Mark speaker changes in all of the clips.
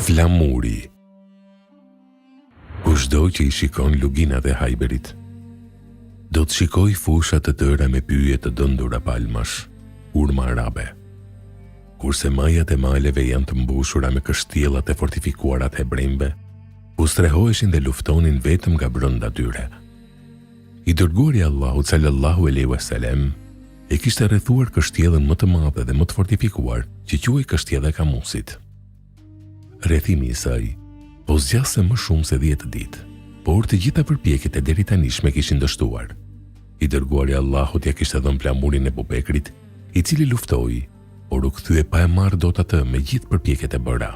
Speaker 1: Flamuri. Kushdo që i shikon luginat e Hajberit, do të shikoj fushat të tëra me pyje të dëndura palmash, urma arabe. Kurse majat e maleve janë të mbushura me kështjellat e fortifikuarat hebrejve, ku strehoheshin dhe luftonin vetëm nga brenda tyre. I dërguari Allahu sallallahu alaihi wasallam e kishte rrethuar kështjellën më të madhe dhe më të fortifikuar, që quhej kështjella e Kamusit. Rrethimi i saj po zgjasë më shumë se 10 ditë, por të gjitha përpjekjet e deri tanishme kishin dështuar. I dërguari Allahut ja kishte dhënë flamurin e Bubekrit, i cili luftoi, por u kthye pa e marrë dot atë me gjithë përpjekjet e bëra.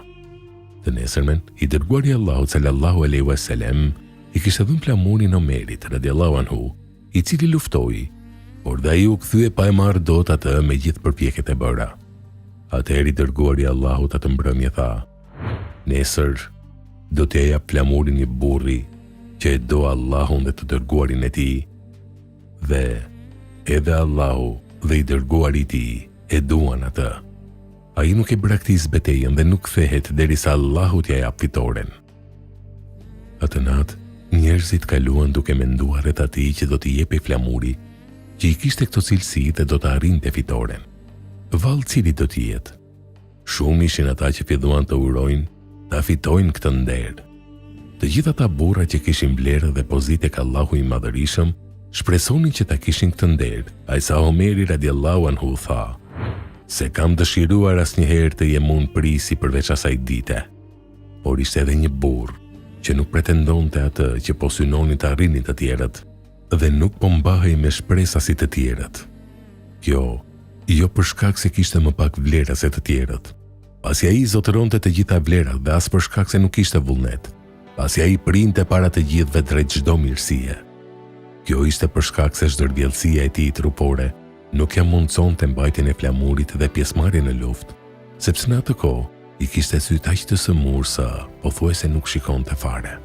Speaker 1: Të nesërmen, i dërguari Allahut sallallahu alaihi wasallam i kishte dhënë flamurin Omerit radiallahu anhu, i cili luftoi, por dhe ai u kthye pa e marrë dot atë me gjithë përpjekjet e bëra. Atëherë i dërguari Allahut atë mbrëmje tha: nesër do t'ja jap flamurin një burri që e do Allahun dhe të dërguarin e tij, dhe edhe Allahu dhe i dërguari i tij e duan atë. Ai nuk e braktis betejën dhe nuk kthehet derisa Allahu t'ja jap fitoren. Atë natë, njerëzit kaluan duke menduar rreth atij që do t'i jepej flamuri, që i kishte këto cilësi dhe do të arrinte fitoren. Vallë cili do t'i jetë? Shumë ishin ata që filluan të urojnë ta fitojnë këtë nder. Të gjitha ata burra që kishin vlerë dhe pozitë tek Allahu i Madhërisëm, shpresonin që ta kishin këtë nder. Ajsa Omeri radiallahu anhu tha: se kam dëshiruar asnjëherë të jem unë prisi përveç asaj dite. Por ishte edhe një burr që nuk pretendonte atë që po synonin të arrinin të tjerët, dhe nuk po mbahej me shpresa si të tjerët. Jo për shkak se kishte më pak vlera se të tjerët, pasi ai zotëronte të gjitha vlerat dhe as për shkak se nuk kishte vullnet, pasi ai printe para të gjithëve drejt çdo mirësie. Kjo ishte për shkak se zhdërvjellësia e tij trupore nuk ja mundsonte mbajtjen e flamurit dhe pjesëmarrjen në luftë, sepse në atë kohë i kishte syt aq të sëmurë sa pothuajse nuk shikonte fare.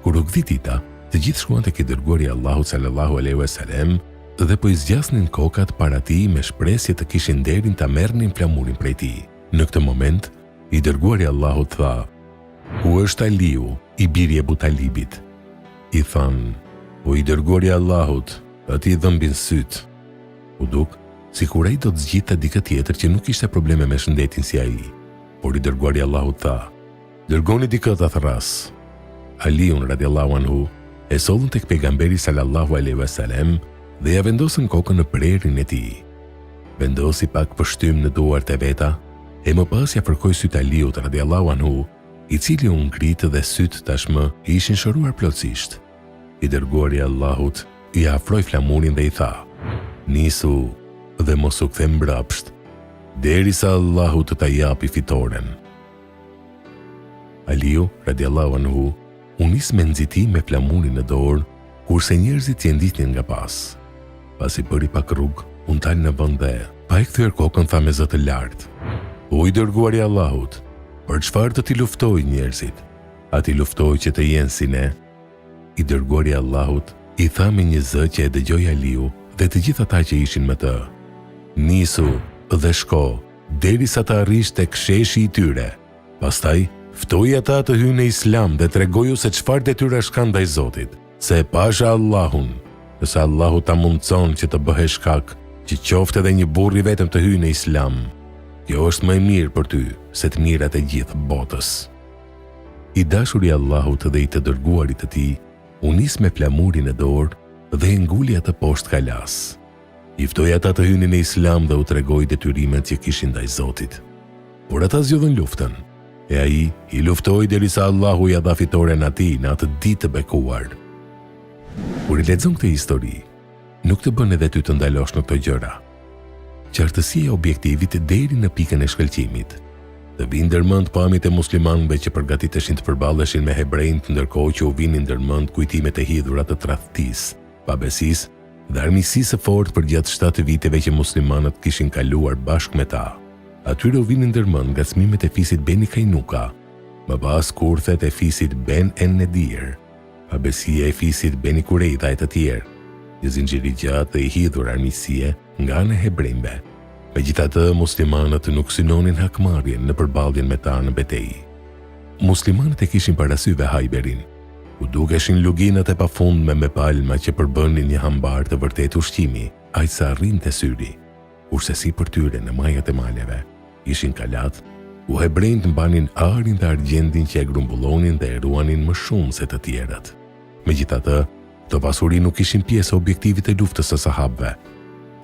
Speaker 1: Kur u kthi dita, të gjithë shkuan tek i dërguari Allahu sallallahu alaihi wasallam dhe po i zgjasnin kokat para tij me shpresje të kishin nderin ta merrnin flamurin prej tij. Në këtë moment, i dërguari Allahut tha: ku është Aliu, i biri Ebu Talibit? I thanë: o i dërguari Allahut, ati dhëmbin syt. U duk sikur ai do të zgjidhte dikë tjetër që nuk kishte probleme me shëndetin si ai. Por i dërguari Allahut tha: dërgoni dikë ta thras. Aliun radiallahu anhu e sollën tek pejgamberi sallallahu alaihi wasallam dhe ja vendosën kokën në prerin e tij. Vendosi pak pështym në duart e veta, e më pas ja fërkoi syt Aliut radiallahu anhu, i cili u ngrit dhe syt tashmë ishin shëruar plotësisht. I dërguari Allahut i afroi flamurin dhe i tha: nisu dhe mos u kthe mbrapsht, derisa Allahu të ta japi fitoren. Aliu radiallahu anhu u nis me nxitim me flamurin në dorë, kurse njerëzit që ndihnin nga pas. Pasi bëri pak rrugë, u ndal në vend dhe pa e kthyer kokën tha me zë të lartë: o i dërguari Allahut, për çfarë do t'i luftoj njerëzit? A t'i luftoj që të jenë si ne? I dërguari Allahut i tha me një zë që e dëgjoi Aliu dhe të gjithë ata që ishin me të: nisu dhe shko derisa të arrish tek sheshi i tyre. Pastaj ftoi ata të hyjnë në Islam dhe tregoju se çfarë detyrash kanë ndaj Zotit, se e pasha Allahun, nëse Allahu ta mundson që të bëhesh shkak që qoftë edhe një burr i vetëm të hyjë në Islam, kjo është më e mirë për ty se të mirat e gjithë botës. I dashuri i Allahut dhe i të dërguarit të tij u nis me flamurin në dorë dhe e nguli atë poshtë kalas. I ftoi ata të hynin në Islam dhe u tregoi detyrimet që kishin ndaj Zotit. Por ata zgjodhën luftën, e ai i luftoi derisa Allahu ja dha fitoren atij në atë ditë të bekuar. Kur i lexon këtë histori, nuk të bën edhe ty të ndalosh në këto gjëra. Qartësia e objektivit deri në pikën e shkëlqimit. Të vinë ndërmend pamjet e muslimanëve që përgatiteshin të përballeshin me hebrejt, ndërkohë që u vinin ndërmend kujtimet e hidhura të tradhtisë, pabesisë dhe armiqësisë së fortë përgjatë 7 viteve që muslimanët kishin kaluar bashkë me ta. Atyre u vinin ndërmend ngacmimet e fisit Beni Kainuka, më pas kurthet e fisit Ben En-Nedir, pabesia e fisit Beni Kurejda e të tjerë, një zinxhir i gjatë dhe i hidhur armiqësie nga ana e hebrejve. Megjithatë, muslimanët nuk synonin hakmarrjen në përballjen me ta në betejë. muslimanët e kishin parasyve Hajberin, ku dukeshin luginat e pafundme me palma që përbënin një hambar të vërtet ushqimi, aq sa arrinte syri, kurse si për tyre në majat e maleve ishin kalat, ku hebrejt mbanin arin dhe argjendin që e grumbullonin dhe e ruanin më shumë se të tjerat. Megjithatë, këto pasuri nuk ishin pjesë objektivit e luftës së sahabëve,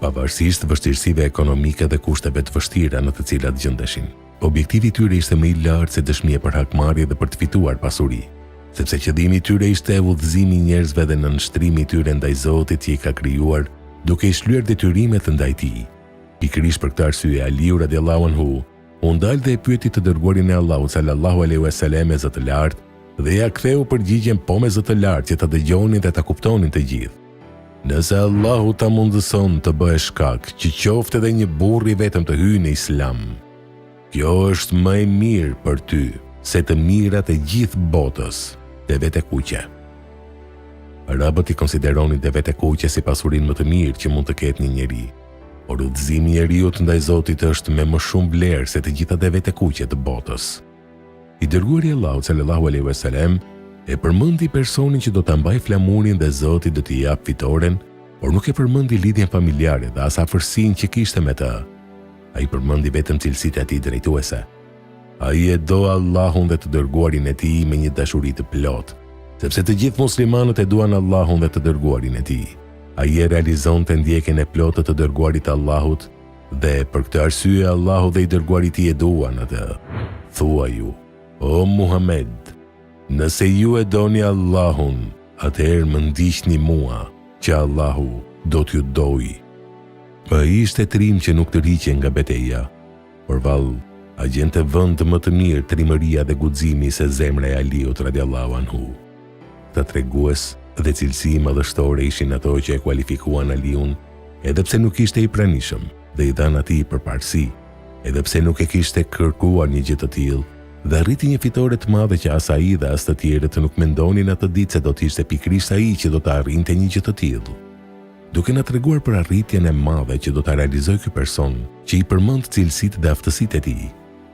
Speaker 1: pavarësisht vështirësive ekonomike dhe kushteve të vështira në të cilat gjendeshin. Objektivi i tyre ishte më i lartë se dëshmia për hakmarrje dhe për të fituar pasuri, sepse qëllimi i tyre ishte udhëzimi i njerëzve dhe nënshtrimi i tyre ndaj Zotit që i ka krijuar, duke i shlyer detyrimet ndaj tij. Pikërisht për këtë arsye Aliu radhiyallahu anhu u ndal dhe e pyeti të dërguarin e Allahut sallallahu alaihi wasallam me zë të lartë dhe ja ktheu përgjigjen po me zë të lartë që ta dëgjonin dhe ta kuptonin të gjithë. Nëse Allahu ta mundëson të bëhesh shkak që qoftë edhe një burr i vetëm të hyjë në Islam, kjo është më e mirë për ty se të mirat e gjithë botës, devete kuqe. Arabët i konsideronin devete kuqe si pasurinë më të mirë që mund të ketë një njeri, por udhëzimi i njeriut ndaj Zotit është me më shumë vlerë se të gjitha devete kuqe të botës. I dërguari i Allahut sallallahu alaihi wasallam e përmendi personin që do ta mbajë flamurin dhe Zoti do t'i jap fitoren, por nuk e përmendi lidhjen familjare dhe as afërsinë që kishte me të. Ai përmendi vetëm cilësitë e tij drejtuese. Ai e do Allahun dhe të dërguarin e tij me një dashuri të plotë, sepse të gjithë muslimanët e duan Allahun dhe të dërguarin e tij. Ai e realizonte ndjekjen e plotë të dërguarit të Allahut dhe për këtë arsye Allahu dhe i dërguari i tij e duan atë. Thuaj ju, o Muhammed, nëse ju e doni Allahun, atëherë më ndiqni mua, që Allahu do t'ju dojë. Ai ishte trim që nuk të riqe nga betejë, por vallë, a gjente vend më të mirë trimëria dhe guximi se zemra e Aliut radhiyallahu anhu. Ta tregues dhe cilësi madhështore ishin ato që e kualifikuan Aliun, edhe pse nuk ishte i pranishëm dhe i dhan atij përparësi, edhe pse nuk e kishte kërkuar një gjë të tillë, dhe arriti një fitore të madhe që as ai dhe as të tjerët nuk mendonin atë ditë se do të ishte pikërisht ai që do të arrinte një gjë të tillë. Duke na treguar për arritjen e madhe që do ta realizojë ky person, që i përmend cilësitë dhe aftësitë e tij,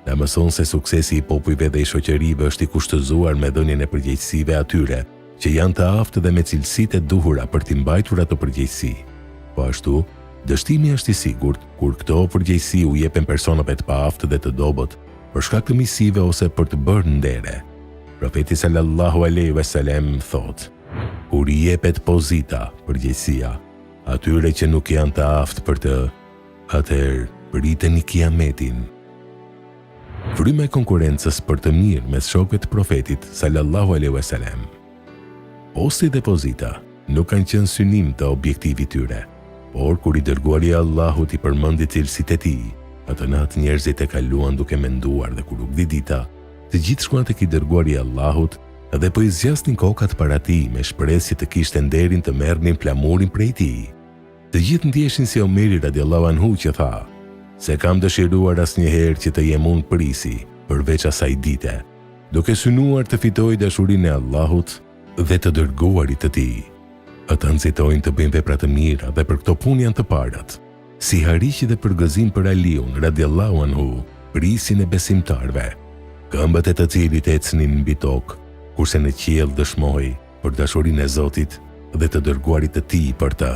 Speaker 1: na mëson se suksesi i popujve dhe i shoqërive është i kushtëzuar me dhënien e përgjegjësive atyre që janë të aftë dhe me cilësitë e duhura për t'i mbajtur ato përgjegjësi. Po ashtu, dështimi është i sigurt kur këto përgjegjësi u jepen personave të paaftë dhe të dobët për shkak të misive ose për të bërë ndere. Profeti sallallahu alaihi wasallam thot: kur i jepet pozita, përgjegjësia, atyre që nuk janë të aftë për të, atëherë priteni kiametin. Fryma e konkurrencës për të mirë mes shokëve të profetit sallallahu alaihi wasallam. Posti dhe pozita nuk kanë qenë synim të objektivit tyre, por kur i dërguari i Allahut i përmendi cilësitë e tij, atë natë njerëzit e kaluan duke menduar dhe kur u gdhi dita, të gjithë shkuan tek i dërguari i Allahut dhe po i zgjasnin kokat para tij me shpresë të kishte nderin të merrnin flamurin prej tij. Të gjithë ndjeshin si Omeri radhiyallahu anhu që tha: se kam dëshiruar asnjëherë që të jem unë prisi përveç asaj dite, duke synuar të fitoj dashurinë e Allahut dhe të dërguarit të tij. Ata nxitojnë të bëjnë vepra të mira dhe për këto punë janë të parat, si hariqi dhe përgëzim për Aliun radhiyallahu anhu, prisin e besimtarve, këmbët e të cilit ecnin mbi tokë, kurse në qiell dëshmoi për dashurinë e Zotit dhe të dërguarit të tij për të.